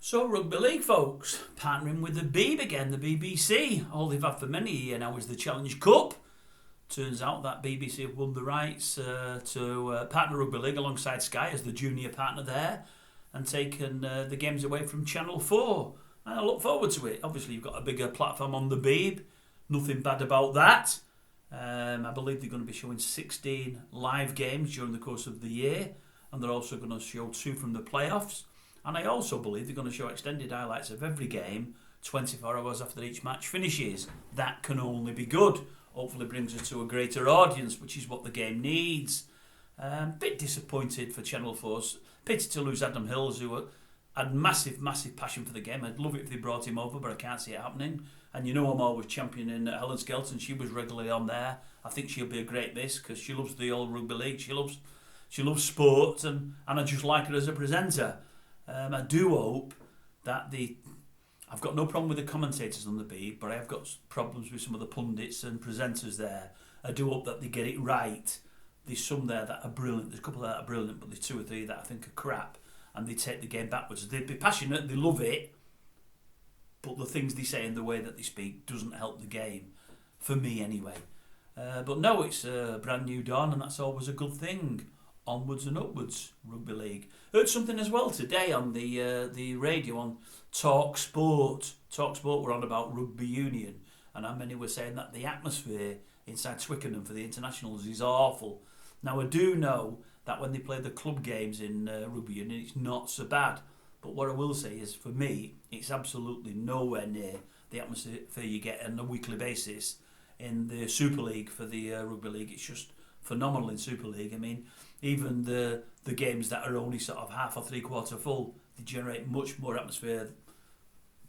So Rugby League folks, partnering with the Beeb again, the BBC. All they've had for many years now is the Challenge Cup. Turns out that BBC have won the rights to partner Rugby League alongside Sky as the junior partner there and taken the games away from Channel 4. And I look forward to it. Obviously you've got a bigger platform on the Beeb. Nothing bad about that. I believe they're going to be showing 16 live games during the course of the year. And they're also going to show 2 from the playoffs. And I also believe they're going to show extended highlights of every game 24 hours after each match finishes. That can only be good. Hopefully brings us to a greater audience, which is what the game needs. Bit disappointed for Channel 4's. Pity to lose Adam Hills, who had massive passion for the game. I'd love it if they brought him over, but I can't see it happening. And you know I'm always championing Helen Skelton. She was regularly on there. I think she'll be a great miss because she loves the old rugby league. She loves sport, and I just like her as a presenter. I do hope that I've got no problem with the commentators on the beat, but I have got problems with some of the pundits and presenters there. I do hope that they get it right. There's some there that are brilliant. There's a couple that are brilliant, but there's 2 or 3 that I think are crap, and they take the game backwards. They'd be passionate, they love it, but the things they say and the way that they speak doesn't help the game, for me anyway. But no, it's a brand new dawn, and that's always a good thing. Onwards and upwards, Rugby League. Heard something as well today on the radio on Talk Sport. Talk Sport were on about rugby union, and how many were saying that the atmosphere inside Twickenham for the internationals is awful. Now I do know that when they play the club games in rugby union, it's not so bad. But what I will say is, for me, it's absolutely nowhere near the atmosphere you get on a weekly basis in the Super League for the Rugby League. It's just phenomenal in Super League. I mean, even the games that are only sort of half or 3/4 full, they generate much more atmosphere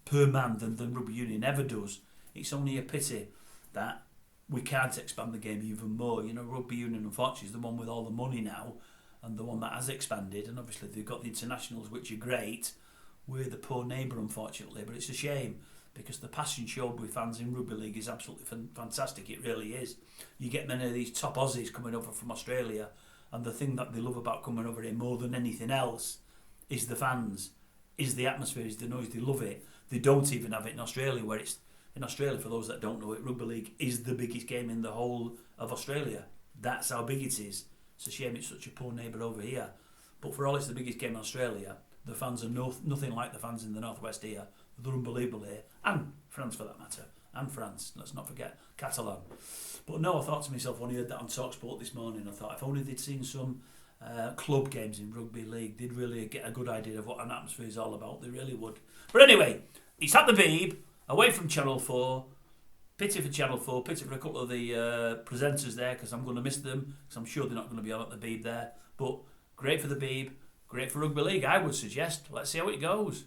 per man than Rugby Union ever does. It's only a pity that we can't expand the game even more. You know, Rugby Union, unfortunately, is the one with all the money now and the one that has expanded. And obviously they've got the internationals, which are great. We're the poor neighbour, unfortunately, but it's a shame because the passion showed with fans in Rugby League is absolutely fantastic. It really is. You get many of these top Aussies coming over from Australia, and the thing that they love about coming over here more than anything else is the fans, is the atmosphere, is the noise. They love it. They don't even have it in Australia, where it's, in Australia, for those that don't know it, Rugby League is the biggest game in the whole of Australia. That's how big it is. It's a shame it's such a poor neighbour over here. But for all it's the biggest game in Australia, the fans are nothing like the fans in the northwest here. They're unbelievable here. And France, for that matter. And France, let's not forget Catalan. But no, I thought to myself when I heard that on TalkSport this morning, I thought if only they'd seen some club games in Rugby League, they'd really get a good idea of what an atmosphere is all about. They really would. But anyway, it's at the Beeb, away from Channel 4. Pity for Channel 4, pity for a couple of the presenters there, because I'm going to miss them, because I'm sure they're not going to be on at the Beeb there. But great for the Beeb, great for Rugby League, I would suggest. Let's see how it goes.